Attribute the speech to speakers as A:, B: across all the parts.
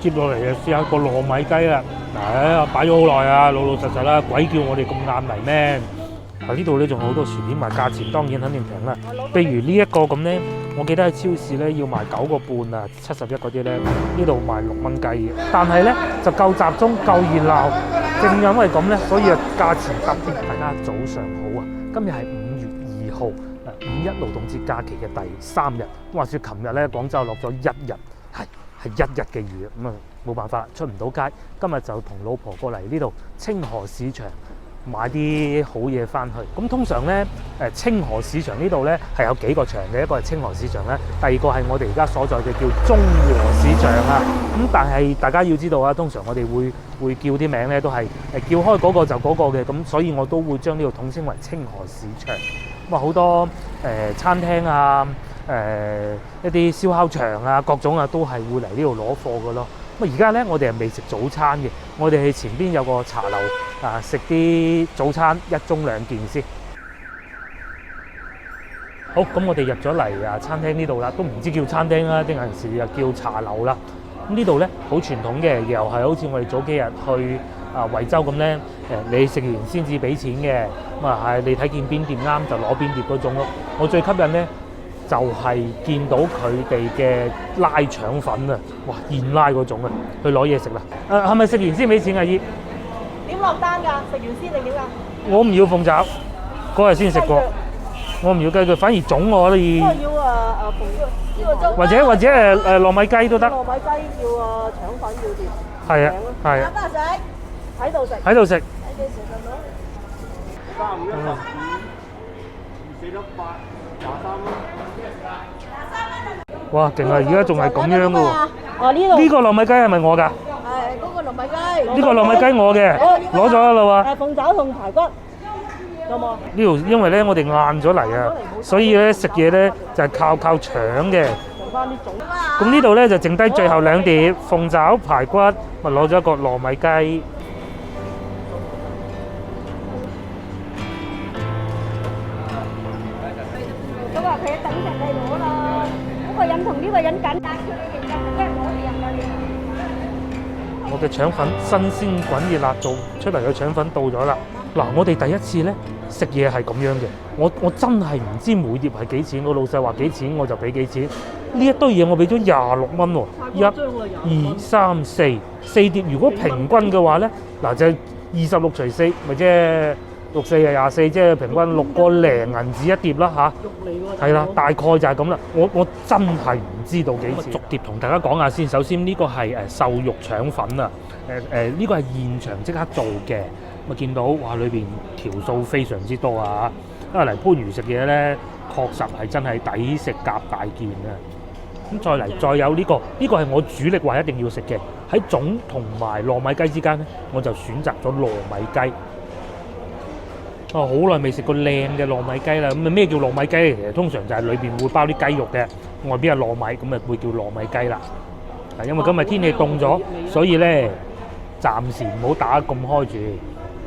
A: 接落嚟就試下個糯米雞啦。嗱，擺咗好耐啊，老老實實啦，鬼叫我哋咁晏嚟咩？呢度咧仲有好多薯片賣，價錢當然肯定平啦。譬如呢一個咁咧，我記得喺超市咧要賣9個半啊，71嗰啲咧，呢度賣6蚊雞嘅。但係咧就夠集中、夠熱鬧，正因為咁咧，所以啊價錢特別。大家早上好啊！今日係5月2號，五一勞動節假期嘅第3日。話說琴日咧廣州落咗1日，係1日嘅雨，咁啊冇辦法出唔到街。今日就同老婆過嚟呢度清河市場買啲好嘢翻去。咁通常咧，清河市場呢度咧係有幾個場嘅，一個係清河市場咧，第二個係我哋而家所在嘅叫中和市場啊。咁但係大家要知道啊，通常我哋會叫啲名咧都係叫開嗰個就嗰個嘅，咁所以我都會將呢度統稱為清河市場。咁啊好多餐廳啊，一啲燒烤場啊，各種啊都係會嚟呢度攞貨嘅咯。咁而家咧，我哋係未食早餐嘅，我哋喺前邊有個茶樓啊，食啲早餐1盅2件先。好，咁我哋入咗嚟啊餐廳呢度啦，都唔知叫餐廳啦，定係時又叫茶樓啦。咁呢度咧好傳統嘅，又係好似我哋早幾日去惠州咁咧，你食完先至俾錢嘅，咁啊係你睇見邊碟啱就攞邊碟嗰種咯。我最吸引咧就係見到佢哋嘅拉腸粉啊，哇現拉嗰種啊，去攞嘢食啦。係咪食完先俾錢啊姨？
B: 點落單㗎？食完先定點㗎？
A: 我唔要鳳爪，嗰日先食過。我唔要雞腳，反而粽我可以。
B: 不過要鳳呢個粥。
A: 或者糯米雞都得。
B: 糯米雞要腸粉要碟。
A: 係啊，係啊。
B: 食喺度食。
A: 喺度食。
B: 喺幾時食到
C: ？3、5、1、15、2、4、6、8、23蚊。
A: 哇，勁啊！而家仲係咁樣嘅喎。
B: 哦，
A: 呢個糯米雞係咪我㗎？
B: 係嗰個糯米雞。
A: 呢個糯米雞我嘅，攞咗啦喎。
B: 鳳爪同排骨。有冇？
A: 呢度因為咧我哋晏咗嚟啊，所以咧食嘢咧就係靠搶嘅。
B: 剩翻啲粽。
A: 咁呢度咧就剩低最後2碟鳳爪排骨，咪攞咗一個糯米雞。
D: 佢話佢等陣嚟攞咯，嗰個人同呢個人緊，但係佢哋就唔驚攞嘢入去。
A: 我嘅腸粉新鮮滾熱辣做出嚟嘅腸粉到咗啦！嗱，我哋第一次咧食嘢係咁樣嘅，我真係唔知每碟係幾錢，我老細話幾錢我就俾幾錢。呢一堆嘢我俾咗26蚊喎，1、2、3、4碟，如果平均嘅話咧，嗱就26除4，咪即係6、4係24，即係平均6個零銀紙一碟啦嚇。係啦，大概就係咁啦。我真係唔知道幾錢。逐碟同大家講下先。首先呢個係瘦肉腸粉啊，呢個係現場即刻做嘅。咁啊見到哇，裏邊條數非常之多啊！因為嚟番禺食嘢咧，確實係真係抵食夾大件啊！咁再有呢個係我主力話一定要食嘅。喺粽同埋糯米雞之間咧，我就選擇咗糯米雞。好耐未食過靚嘅糯米雞啦！咁啊咩叫糯米雞咧？其實通常就係裏邊會包啲雞肉嘅，外邊係糯米，咁啊會叫糯米雞啦。因為今日天氣凍咗，所以咧暫時唔好打咁開住。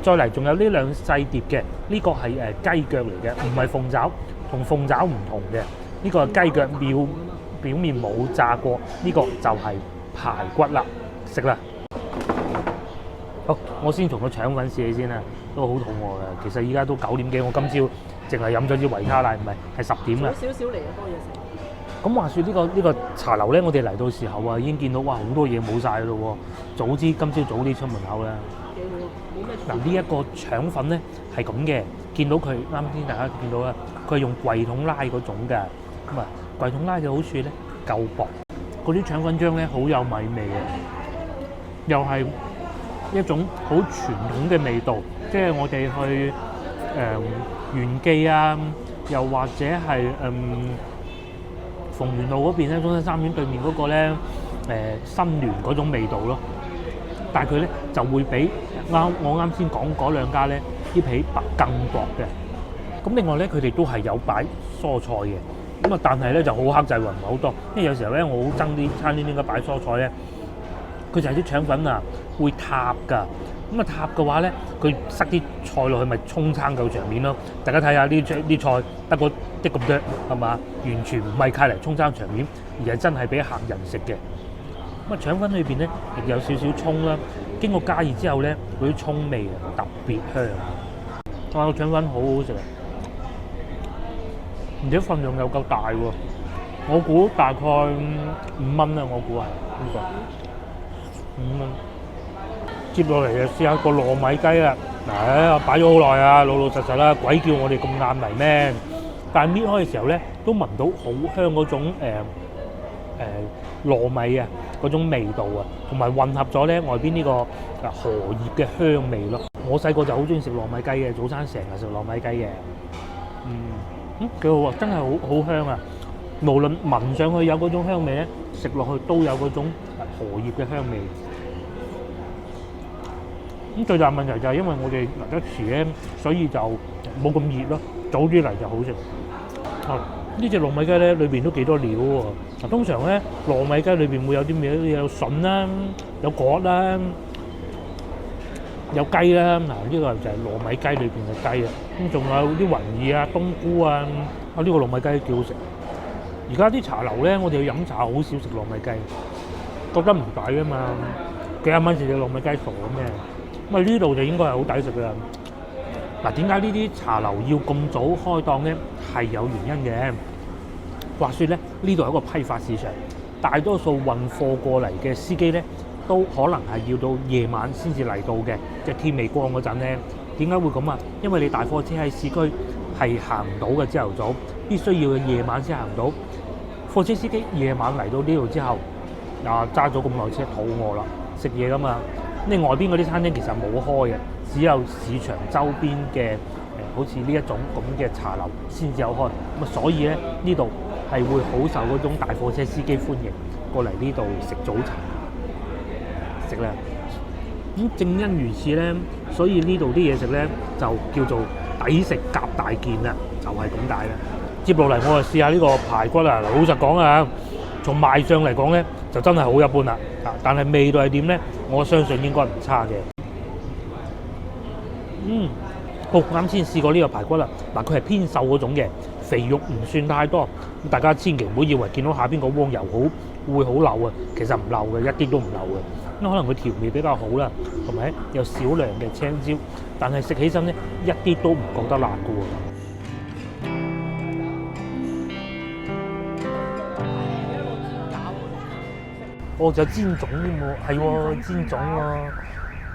A: 再嚟仲有呢2細碟嘅，呢個係雞腳嚟嘅，唔係鳳爪，同鳳爪唔同嘅。呢個係雞腳表面冇炸過，呢個就係排骨啦，食啦。好，我先從個腸粉試起先啦，都好肚餓嘅。其實依家都9點幾，我今朝淨係飲咗支維他奶，唔係10點啦。
B: 少少嚟嘅多嘢食。
A: 咁話說呢個茶樓咧，我哋嚟到時候啊，已經見到哇好多嘢冇晒咯喎，今朝早啲出門口啦。嗱呢一個腸粉咧係咁嘅，見到佢啱先大家見到啦，佢係用櫃桶拉嗰種㗎。咁啊櫃桶拉嘅好處咧夠薄，嗰啲腸粉漿咧好有米味嘅，又係一種好傳統嘅味道，即係我哋去元記啊，又或者係鳳園路嗰邊咧，中山三院對面嗰個咧新聯嗰種味道咯。但係佢咧就會比我啱先講嗰2家咧啲皮更薄嘅。咁另外咧，佢哋都係有擺蔬菜嘅。咁啊，但係咧就好克制喎，唔係好多。因為有時候咧，我好憎啲餐廳點解擺蔬菜咧，佢就係啲腸粉啊會塌㗎。咁啊塌嘅話咧，佢塞啲菜落去咪沖撐夠場面咯。大家睇下啲菜得個啲咁多係嘛，完全唔係契嚟沖撐場面，而係真係俾客人食嘅。咁啊腸粉裏邊咧亦有少少葱啦，經過加熱之後咧，嗰啲葱味特別香。哇！個腸粉好好食啊，而且份量又夠大喎。我估大概5蚊啦，我估係呢個5蚊。接落嚟就試下個糯米雞啦。嗱，我擺咗好耐啊，老老實實啦，鬼叫我哋咁晏嚟咩？但係搣開嘅時候咧，都聞到好香嗰種糯米啊嗰種味道啊，同埋混合咗咧外邊呢個荷葉嘅香味咯。我細個就好中意食糯米雞嘅，早餐成日食糯米雞嘅。幾好啊，真係好香啊！無論聞上去有嗰種香味咧，食落去都有嗰種荷葉嘅香味。咁最大問題就係因為我哋嚟得遲咧，所以就冇咁熱咯。早啲嚟就好食。呢隻糯米雞咧，裏邊都幾多料喎。嗱，通常咧糯米雞裏邊會有啲咩？有筍啦，有果啦，有雞啦。嗱，呢個就係糯米雞裏邊嘅雞啊。咁仲有啲雲耳啊、冬菇啊。呢個糯米雞幾好食。而家啲茶樓咧，我哋去飲茶好少食糯米雞，覺得唔抵啊嘛。幾廿蚊食隻糯米雞傻咩？咁啊呢度就應該係好抵食㗎啦。嗱，點解呢啲茶樓要咁早開檔咧？係有原因嘅。話說咧，呢度係一個批發市場，大多數運貨過嚟嘅司機咧，都可能係要到夜晚先至嚟到嘅，即係天未光嗰陣咧。點解會咁啊？因為你大貨車喺市區係行唔到嘅，朝頭早必須要夜晚先行到。貨車司機夜晚嚟到呢度之後，揸咗咁耐車，肚餓啦，食嘢㗎嘛。你外邊嗰啲餐廳其實冇開嘅，只有市場周邊嘅好似呢一種咁嘅茶樓先至有開。咁啊，所以咧呢度係會好受嗰種大貨車司機歡迎，過嚟呢度食早茶食啦。咁正因如此咧，所以呢度啲嘢食咧就叫做抵食夾大件啦，就係咁解啦。接落嚟我就試下呢個排骨啦。老實講啊，從賣相嚟講咧，就真係好一般啦。但係味道係點咧？我相信應該唔差嘅。好啱先試過呢個排骨啦。嗱，佢係偏瘦嗰種嘅，肥肉唔算太多。大家千祈唔好以為見到下邊個鍋油會好漏啊，其實唔漏嘅，一啲都唔漏嘅。因為可能佢調味比較好啦，同埋有少量嘅青椒，但係食起身咧一啲都唔覺得辣嘅喎。我就煎粽添喎，係喎，煎粽喎。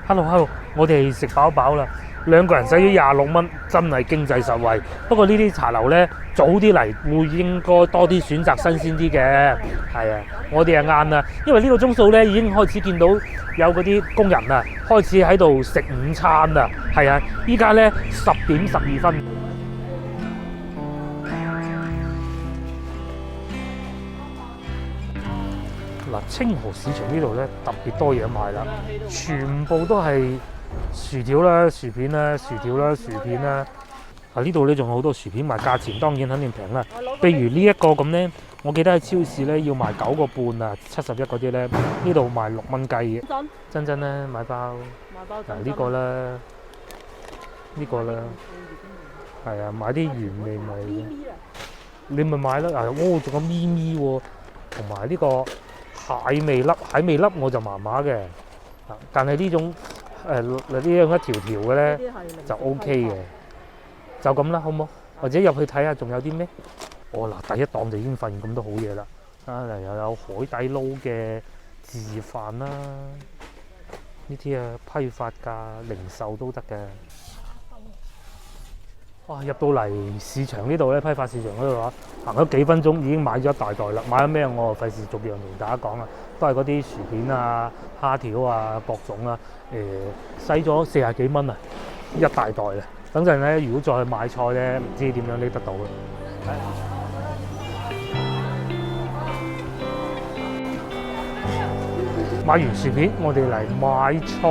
A: Hello，我哋食飽飽啦，2個人使咗26蚊，真係經濟實惠。不過呢啲茶樓咧，早啲嚟會應該多啲選擇新鮮啲嘅。係啊，我哋係晏啦，因為呢個鐘數咧已經開始見到有嗰啲工人啊，開始喺度食午餐啦。係啊，依家咧10點12分。嗱，清河市場呢度咧特別多嘢賣啦，全部都係薯條啦、薯片啦、薯條啦、薯片啦。呢度咧仲有好多薯片賣，價錢當然肯定平啦。譬如呢一個咁咧，我記得喺超市咧要賣9個半啊，71嗰啲咧，呢度賣6蚊雞嘅。真咧買包。嗱，呢個啦，呢個啦，係啊，買啲原味咪。你咪買啦。仲有咪咪喎，同埋呢個。蟹味粒我就麻麻嘅，但係呢種呢樣一條條嘅咧就 OK 嘅，就咁啦，好唔好？或者入去睇下仲有啲咩？第一檔就已經發現咁多好嘢啦！又有海底撈嘅自飯啦，呢啲批發價零售都得嘅。哇！入到嚟市場呢度咧，批發市場嗰度行咗幾分鐘已經買咗一大袋啦。買咗咩我費事逐樣同大家講啦，都係嗰啲薯片啊、蝦條啊、各種啊，使咗40幾蚊啊，一大袋啊！等陣咧，如果再去買菜咧，唔知點樣拎得到嘅。買完薯片，我哋嚟買菜。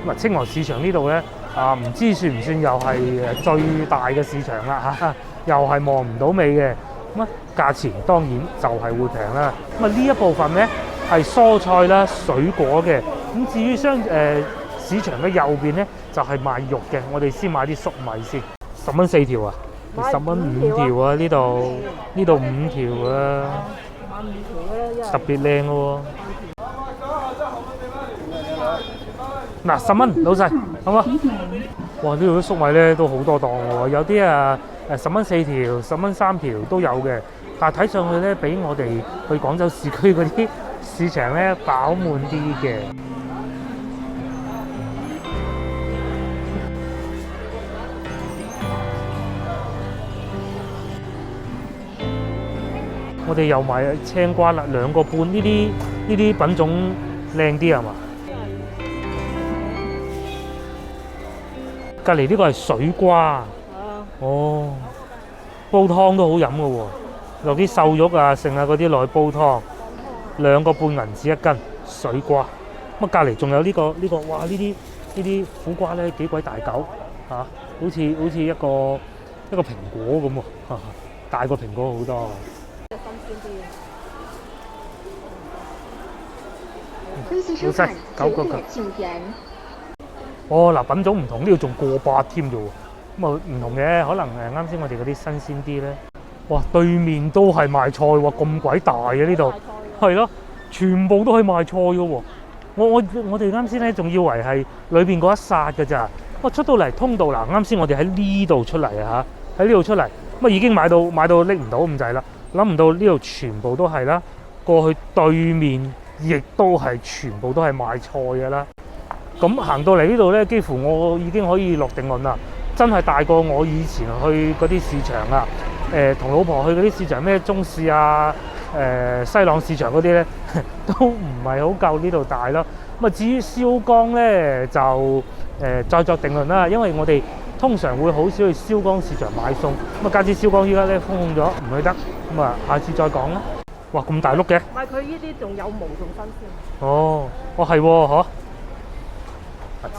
A: 咁清河市場呢度咧。唔知算唔算又係最大嘅市場啦嚇，又係望唔到尾嘅。咁價錢當然就係會平啦。咁呢一部分咧係蔬菜啦、水果嘅。咁至於市場嘅右邊咧就係賣肉嘅。我哋先買啲粟米先，10蚊4條啊，10蚊5條啊，呢度5條啊，特別靚嘅喎。嗱，10蚊，老細，好冇？哇！呢度啲粟米咧都好多檔喎，有啲10蚊4條、10蚊3條都有嘅。但係睇上去咧，比我哋去廣州市區嗰啲市場咧飽滿啲嘅。我哋又買青瓜啦，2個半，呢啲品種靚啲係嘛？隔離呢個係水瓜，哦，煲湯都好飲嘅喎，落啲瘦肉啊、剩啊嗰啲落去煲湯，2個半銀紙1斤水瓜。咁啊，隔離仲有呢個，哇！呢啲苦瓜咧幾鬼大嚿嚇，好似一個蘋果咁喎，大過蘋果好多。老細9個9。哦，嗱，品種唔同，呢度仲過百添啫喎。咁啊唔同嘅，可能啱先我哋嗰啲新鮮啲咧。哇，對面都係賣菜喎，咁鬼大嘅呢度。係咯，全部都係賣菜嘅喎。我哋啱先咧仲以為係裏邊嗰一剎嘅咋。我出到嚟通道嗱，啱先我哋喺呢度出嚟啊嚇，喺呢度出嚟，咁啊已經買到拎唔到咁滯啦。諗唔到呢度全部都係啦，過去對面亦都係全部都係賣菜嘅啦。咁行到嚟呢度咧，幾乎我已經可以落定論啦，真係大過我以前去嗰啲市場啊。同老婆去嗰啲市場，咩中市啊、西朗市場嗰啲咧，都唔係好夠呢度大咯。咁啊，至於燒江咧，就再作定論啦。因為我哋通常會好少去燒江市場買餸，咁啊，加之燒江依家咧封控咗，唔去得。咁啊，下次再講啦。哇，咁大碌嘅！
B: 唔係佢呢啲仲有毛仲新鮮。
A: 哦，係喎，嗬。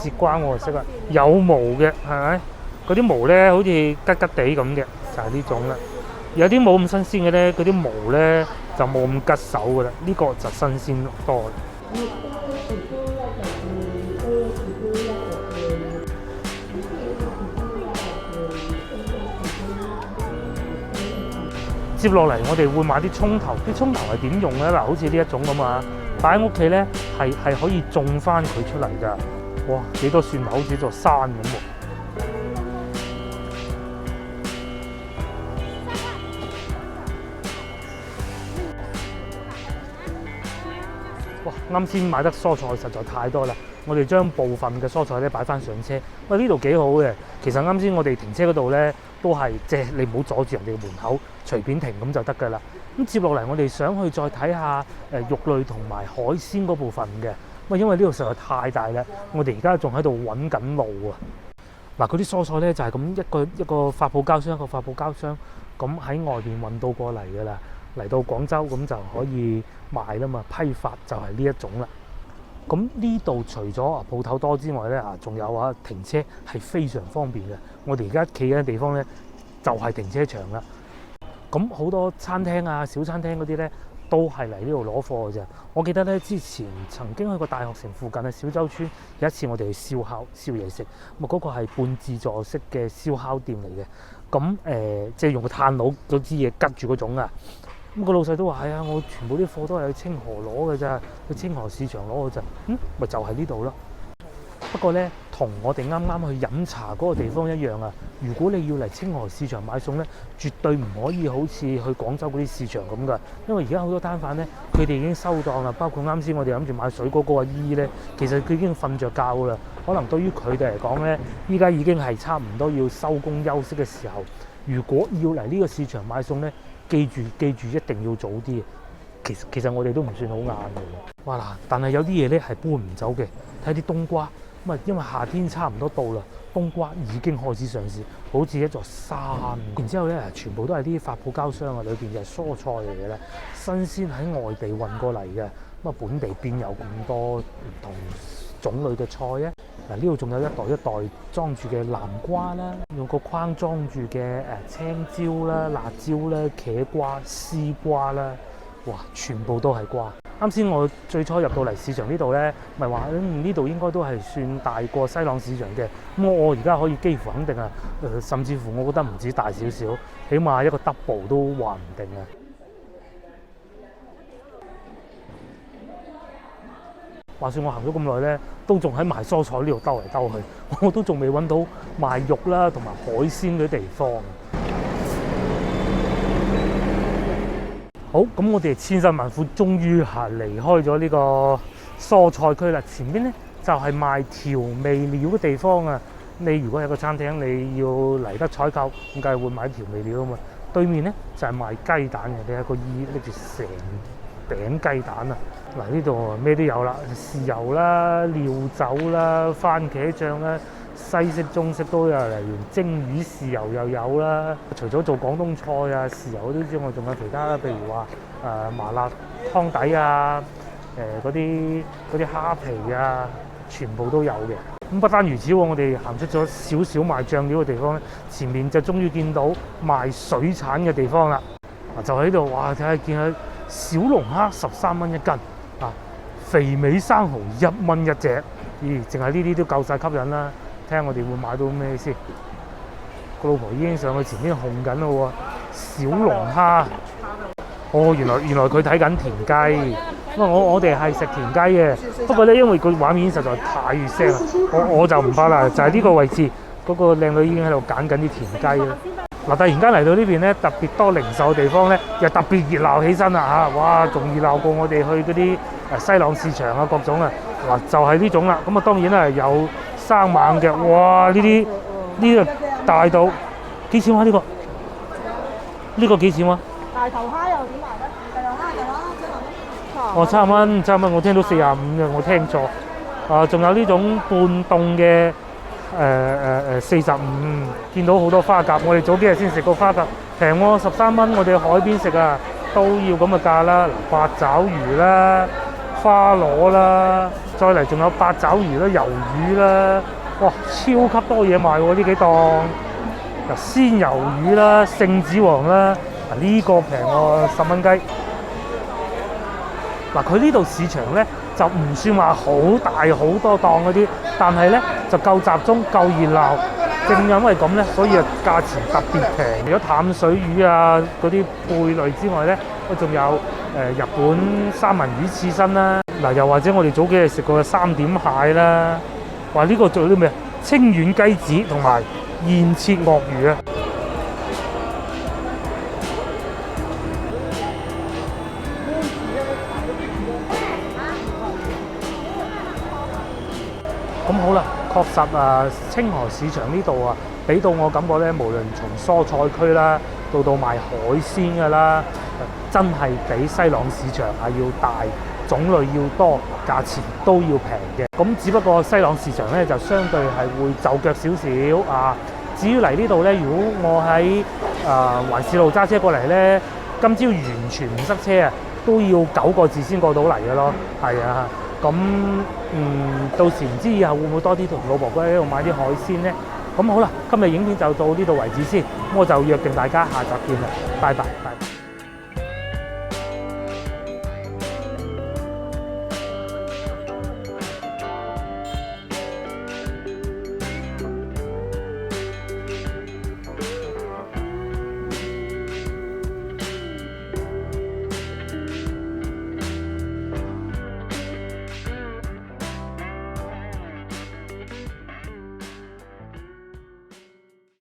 A: 節瓜我就識啦，有毛嘅係咪？嗰啲毛咧好似吉吉地咁嘅，就係呢種啦。有啲冇咁新鮮嘅咧，嗰啲毛咧就冇咁吉手噶啦。呢個就新鮮多。接落嚟，我哋會買啲葱頭。啲葱頭係點用咧？嗱，好似呢一種咁啊，擺喺屋企咧係可以種翻佢出嚟㗎。哇！幾多蒜頭好似座山咁喎。哇！啱先買得蔬菜實在太多啦，我哋將部分嘅蔬菜咧擺翻上車。喂，呢度幾好嘅。其實啱先我哋停車嗰度咧都係即係你唔好阻住人哋嘅門口，隨便停咁就得㗎啦。咁接落嚟我哋想去再睇下肉類同埋海鮮嗰部分嘅。因為呢度實在太大啦，我哋而家仲喺度揾緊路啊！嗱，嗰啲蔬菜咧就係咁一個發泡膠箱，一個發泡膠箱咁喺外邊運到過嚟㗎啦，嚟到廣州咁就可以賣啦嘛，批發就係呢一種啦。咁呢度除咗鋪頭多之外咧，仲有停車係非常方便嘅。我哋而家企嘅地方咧就係停車場啦。咁好多餐廳啊、小餐廳嗰啲咧，都係嚟呢度攞貨嘅啫。我記得咧，之前曾經去過大學城附近嘅小洲村，有一次我哋去燒烤燒嘢食，咁嗰個係半自助式嘅燒烤店嚟嘅。咁即係用個炭爐嗰支嘢拮住嗰種啊。咁個老細都話：係啊，我全部啲貨都係去清河攞嘅咋，去清河市場攞嘅咋。咪就係呢度咯。不過咧，同我哋啱啱去飲茶嗰個地方一樣啊！如果你要嚟清河市場買餸咧，絕對唔可以好似去廣州嗰啲市場咁噶，因為而家好多攤販咧，佢哋已經收檔啦。包括啱先我哋諗住買水果嗰個阿姨咧，其實佢已經瞓着覺啦。可能對於佢哋嚟講咧，依家已經係差唔多要收工休息嘅時候。如果要嚟呢個市場買餸咧，記住一定要早啲。其實我哋都唔算好晏嘅。哇嗱，但係有啲嘢咧係搬唔走嘅，睇啲冬瓜。咁啊，因為夏天差唔多到啦，冬瓜已經開始上市，好似一座山。然之後咧，全部都係啲發泡膠箱啊，裏邊就係蔬菜嚟嘅咧，新鮮喺外地運過嚟嘅。咁啊，本地邊有咁多唔同種類嘅菜咧？嗱，呢度仲有一袋一袋裝住嘅南瓜啦，用個框裝住嘅青椒啦、辣椒啦、茄瓜、絲瓜啦，哇，全部都係瓜。啱先我最初入到嚟市場呢度咧，咪話呢度應該都係算大過西朗市場嘅。咁我而家可以幾乎肯定啊，甚至乎我覺得唔止大少少，起碼一個 double 都話唔定啊！話說我行咗咁耐咧，都仲喺賣蔬菜呢度兜嚟兜去，我都仲未揾到賣肉啦同埋海鮮嗰啲地方。好，咁我哋千辛萬苦，終於係離開咗呢個蔬菜區啦。前邊咧就係賣調味料嘅地方啊！你如果係個餐廳，你要嚟得採購，咁梗係會買調味料啊嘛。對面咧就係賣雞蛋嘅，你睇個衣拎住成餅雞蛋啊！嗱，呢度咩都有啦，豉油啦、料酒啦、番茄醬啦，西式中式都有，例如蒸魚豉油又有啦。除咗做廣東菜啊、豉油嗰啲之外，仲有其他，譬如話麻辣湯底啊、嗰啲蝦皮啊，全部都有嘅。咁不單如此喎，我哋行出咗少少賣醬料嘅地方咧，前面就終於見到賣水產嘅地方啦。就喺度，哇！睇下見下小龍蝦13蚊一斤，肥美生蠔1蚊一隻。咦，淨係呢啲都夠晒吸引啦！睇下我哋會買到咩先。個老婆已經上去前面紅緊咯喎，小龍蝦。哦，原來佢睇緊田雞。因為我哋係食田雞嘅，不過咧因為個畫面實在太血腥啦，我就唔怕啦，就係呢個位置嗰個靚女已經喺度揀緊啲田雞啦。嗱，突然間嚟到呢邊咧，特別多零售地方咧，又特別熱鬧起身啦嚇！哇，仲熱鬧過我哋去嗰啲西朗市場啊各種啊。嗱，就係呢種啦。咁啊當然啦有生猛嘅，哇！呢個大到幾錢啊？呢個幾錢啊？
B: 大頭蝦又點賣咧？大頭蝦就啦，
A: 哦，70蚊，我聽到45嘅，我聽錯。仲有呢種半凍嘅45，見到好多花甲。我哋早幾日先食過花甲，平喎13蚊。我哋海邊食啊，都要咁嘅價啦。八爪魚啦、花螺啦，再嚟仲有八爪魚啦、魷魚啦，哇，超級多嘢賣喎呢幾檔。鮮魷魚啦、聖子王啦，呢個平喎10蚊雞。嗱，佢呢度市場咧就唔算話好大好多檔嗰啲，但係咧就夠集中夠熱鬧。正因為咁咧，所以價錢特別平。除咗淡水魚啊嗰啲貝類之外咧，仲有日本三文魚刺身啦。嗱，又或者我哋早幾日食過嘅3點蟹啦。話呢個做啲咩？清遠雞子同埋現切鱷魚啊！咁好啦，確實清河市場呢度俾到我感覺咧，無論從蔬菜區啦，到賣海鮮㗎啦，真係比西朗市場要大，種類要多，價錢都要平嘅。咁只不過西朗市場咧就相對係會就腳少少啊。至於嚟呢度咧，如果我喺環市路揸車過嚟咧，今朝完全唔塞車啊，都要9個字先過到嚟嘅咯。係啊。咁到時唔知以後會唔會多啲同老婆哥喺度買啲海鮮呢？咁好啦，今日影片就到呢度為止先，咁我就約定大家下集見啦，拜拜。